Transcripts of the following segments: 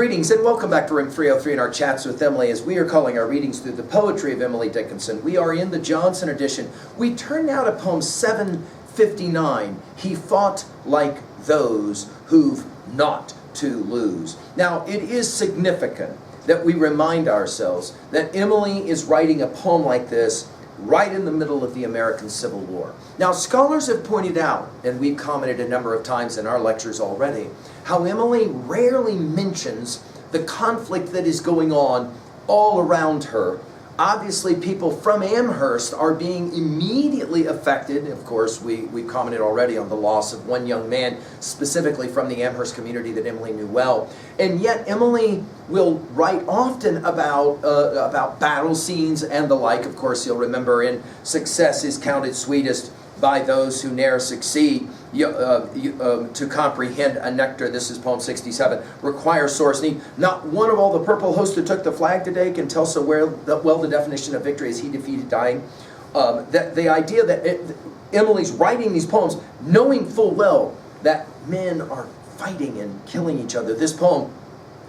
Greetings and welcome back to Room 303 in our chats with Emily as we are calling our readings through the poetry of Emily Dickinson. We are in the Johnson edition. We turn now to poem 759, He Fought Like Those Who've Naught to Lose. Now, it is significant that we remind ourselves that Emily is writing a poem like this right in the middle of the American Civil War. Now, scholars have pointed out, and we've commented a number of times in our lectures already, how Emily rarely mentions the conflict that is going on all around her. Obviously, people from Amherst are being immediately affected. Of course, we commented already on the loss of one young man, specifically from the Amherst community that Emily knew well. And yet, Emily will write often about battle scenes and the like. Of course, you'll remember in Success is Counted Sweetest by Those Who Ne'er Succeed. To comprehend a nectar, this is poem 67, requires source need. Not one of all the purple hosts who took the flag today can tell so well the definition of victory as he defeated dying. The idea that Emily's writing these poems knowing full well that men are fighting and killing each other. This poem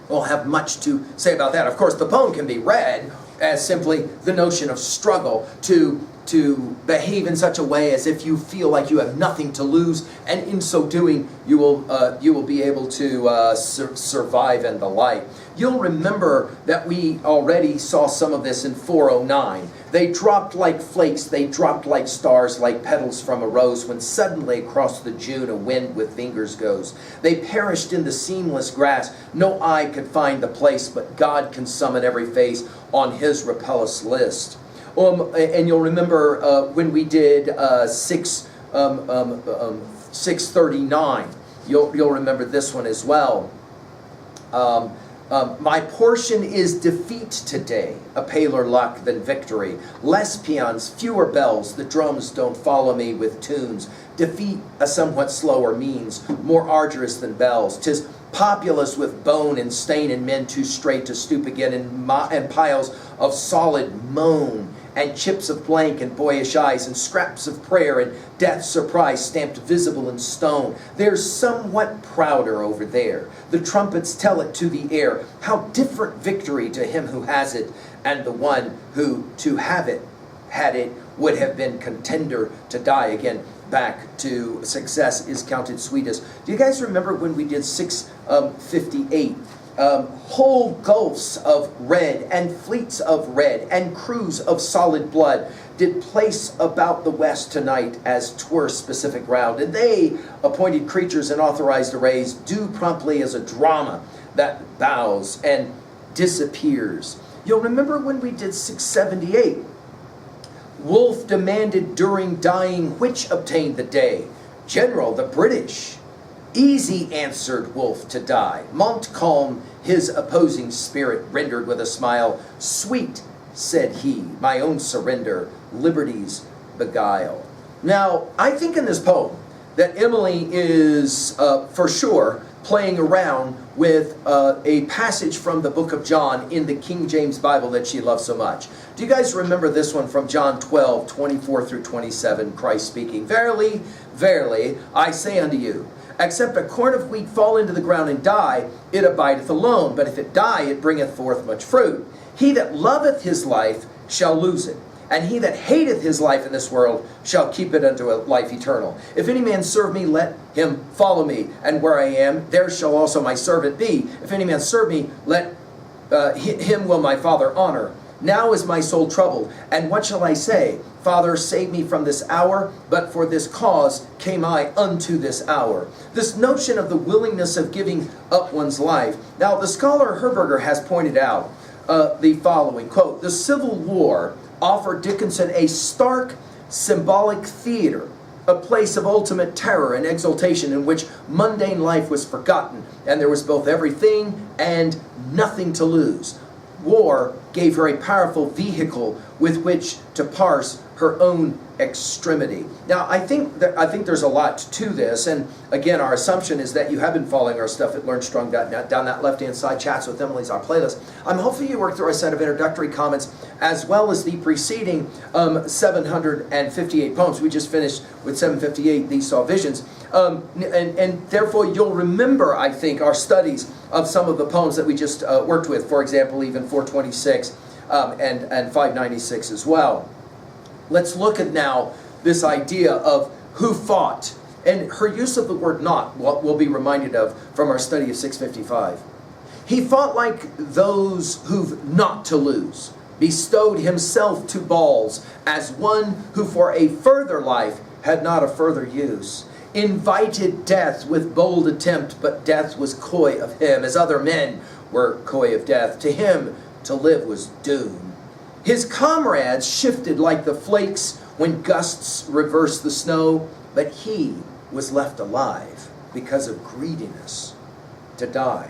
will have much to say about that. Of course, the poem can be read as simply the notion of struggle to behave in such a way as if you feel like you have nothing to lose, and in so doing you will be able to survive and the like. You'll remember that we already saw some of this in 409. They dropped like flakes, they dropped like stars, like petals from a rose, when suddenly across the June a wind with fingers goes. They perished in the seamless grass, no eye could find the place, but God can summon every face on his repellus list. And you'll remember when we did 639, you'll remember this one as well. My portion is defeat today, a paler luck than victory. Less peons, fewer bells, the drums don't follow me with tunes. Defeat a somewhat slower means, more arduous than bells. 'Tis populous with bone and stain, and men too straight to stoop again, and piles of solid moan, and chips of blank and boyish eyes, and scraps of prayer, and death's surprise stamped visible in stone. There's somewhat prouder over there. The trumpets tell it to the air. How different victory to him who has it, and the one who to have it, had it, would have been contender to die. Again, back to Success is Counted Sweetest. Do you guys remember when we did 658? Whole gulfs of red and fleets of red and crews of solid blood did place about the west tonight as 'twere specific round, and they, appointed creatures in authorized arrays, do promptly as a drama that bows and disappears. You'll remember when we did 678. Wolfe demanded during dying which obtained the day. General, the British. Easy answered Wolfe to die. Montcalm his opposing spirit rendered with a smile. Sweet, said he, my own surrender, liberty's beguile. Now, I think in this poem that Emily is for sure playing around with a passage from the book of John in the King James Bible that she loves so much. Do you guys remember this one from John 12, 24 through 27, Christ speaking? Verily, verily, I say unto you, except a corn of wheat fall into the ground and die, it abideth alone. But if it die, it bringeth forth much fruit. He that loveth his life shall lose it. And he that hateth his life in this world shall keep it unto a life eternal. If any man serve me, let him follow me. And where I am, there shall also my servant be. If any man serve me, let him will my Father honor. Now is my soul troubled, and what shall I say? Father, save me from this hour, but for this cause came I unto this hour. This notion of the willingness of giving up one's life. Now, the scholar Herberger has pointed out the following, quote, the Civil War offered Dickinson a stark symbolic theater, a place of ultimate terror and exultation in which mundane life was forgotten, and there was both everything and nothing to lose. War gave her a powerful vehicle with which to parse her own extremity. Now, I think there's a lot to this, and again, our assumption is that you have been following our stuff at LearnStrong.net. Down that left-hand side, Chats with Emily's our playlist. Hopefully you worked through our set of introductory comments as well as the preceding 758 poems. We just finished with 758, These Saw Visions. And therefore you'll remember, I think, our studies of some of the poems that we just worked with. For example, even 426 and 596 as well. Let's look at now this idea of who fought. And her use of the word not, what we'll be reminded of from our study of 655. He fought like those who've not to lose, bestowed himself to balls, as one who for a further life had not a further use, invited death with bold attempt, but death was coy of him, as other men were coy of death. To him, to live was doom. His comrades shifted like the flakes when gusts reverse the snow, but he was left alive because of greediness to die.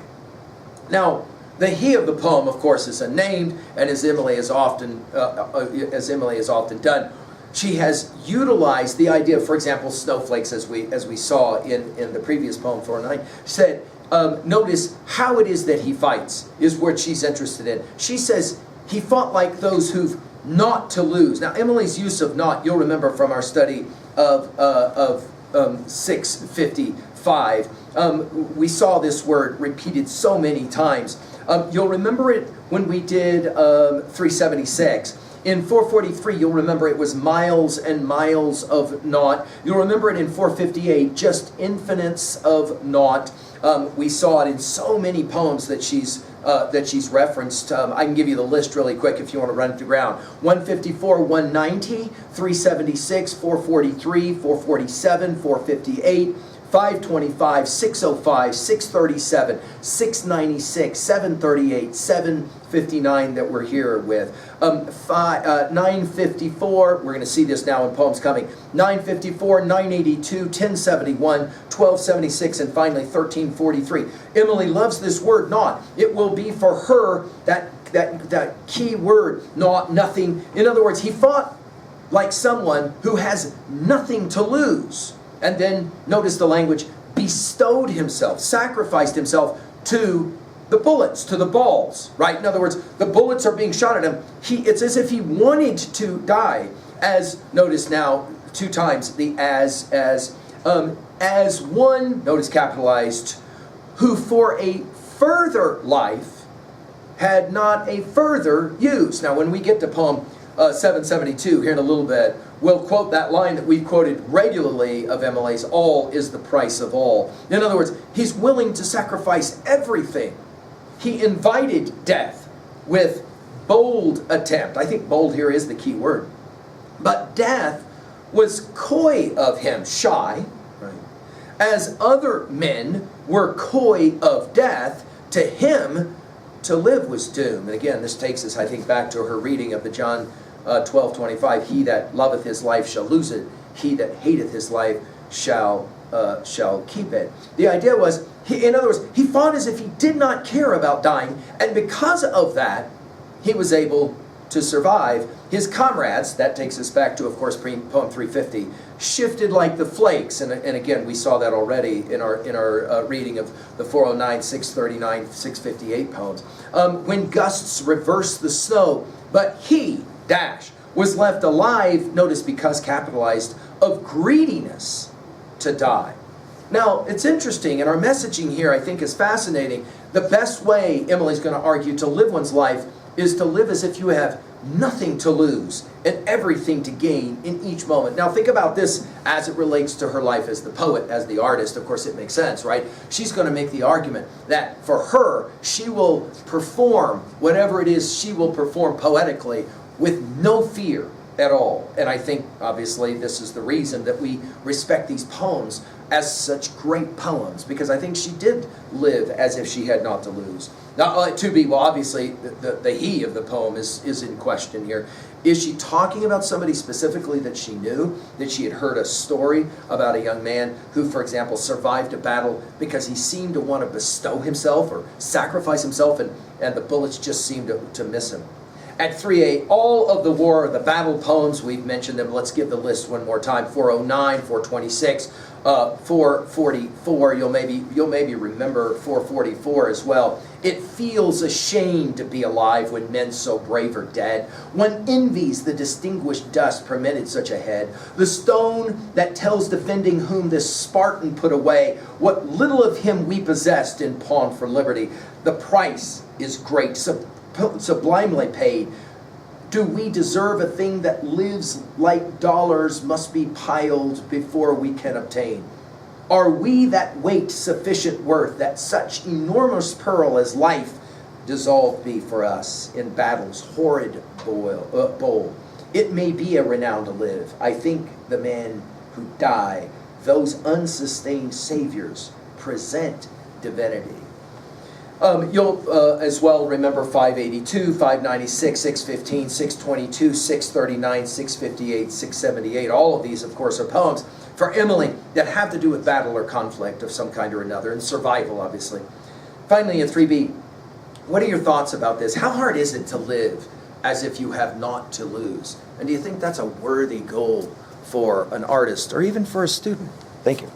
Now, the he of the poem, of course, is unnamed, and as Emily has often done, she has utilized the idea of, for example, snowflakes, as we saw in the previous poem 409. Said, notice how it is that he fights is what she's interested in. She says he fought like those who've not to lose. Now, Emily's use of not, you'll remember from our study of 655. We saw this word repeated so many times. You'll remember it when we did 376. In 443, you'll remember it was miles and miles of naught. You'll remember it in 458, just infinites of naught. We saw it in so many poems that she's referenced. I can give you the list really quick if you want to run it to ground. 154, 190, 376, 443, 447, 458, 525, 605, 637, 696, 738, 759 that we're here with. 954, we're going to see this now in poems coming. 954, 982, 1071, 1276, and finally 1343. Emily loves this word not. It will be for her that key word, not, nothing. In other words, he fought like someone who has nothing to lose. And then notice the language, bestowed himself, sacrificed himself to the bullets, to the balls, right? In other words, the bullets are being shot at him. It's as if he wanted to die. As, notice now, 2 times, the as one, notice capitalized, who for a further life had not a further use. Now, when we get to poem 772 here in a little bit, we'll quote that line that we've quoted regularly of Emily's, all is the price of all. In other words, he's willing to sacrifice everything. He invited death with bold attempt. I think bold here is the key word. But death was coy of him, shy, right? As other men were coy of death, to him to live was doom. And again, this takes us, I think, back to her reading of the John 12:25. He that loveth his life shall lose it. He that hateth his life shall keep it. The idea was, in other words, he fought as if he did not care about dying, and because of that, he was able to survive. His comrades, that takes us back to, of course, poem 350, shifted like the flakes, and again, we saw that already in our reading of the 409, 639, 658 poems. When gusts reversed the snow, but he, was left alive, notice because capitalized, of greediness to die. Now, it's interesting, and our messaging here I think is fascinating. The best way, Emily's going to argue, to live one's life is to live as if you have nothing to lose and everything to gain in each moment. Now think about this as it relates to her life as the poet, as the artist. Of course it makes sense, right? She's going to make the argument that for her, she will perform whatever it is she will perform poetically with no fear at all. And I think, obviously, this is the reason that we respect these poems as such great poems, because I think she did live as if she had not to lose. Now, obviously, the he of the poem is in question here. Is she talking about somebody specifically that she knew, that she had heard a story about a young man who, for example, survived a battle because he seemed to want to bestow himself or sacrifice himself, and the bullets just seemed to miss him? At 3A, all of the war, the battle poems, we've mentioned them. Let's give the list one more time. 409, 426, 444, you'll maybe remember 444 as well. It feels ashamed to be alive when men so brave are dead. One envies the distinguished dust permitted such a head. The stone that tells defending whom this Spartan put away, what little of him we possessed in pawn for liberty. The price is great, sublimely paid. Do we deserve a thing that lives like dollars must be piled before we can obtain? Are we that weight sufficient worth that such enormous pearl as life dissolved be for us in battle's horrid bowl? It may be a renown to live. I think the men who die, those unsustained saviors, present divinity. You'll as well remember 582, 596, 615, 622, 639, 658, 678. All of these, of course, are poems for Emily that have to do with battle or conflict of some kind or another, and survival, obviously. Finally, in 3b, what are your thoughts about this? How hard is it to live as if you have naught to lose? And do you think that's a worthy goal for an artist or even for a student? Thank you.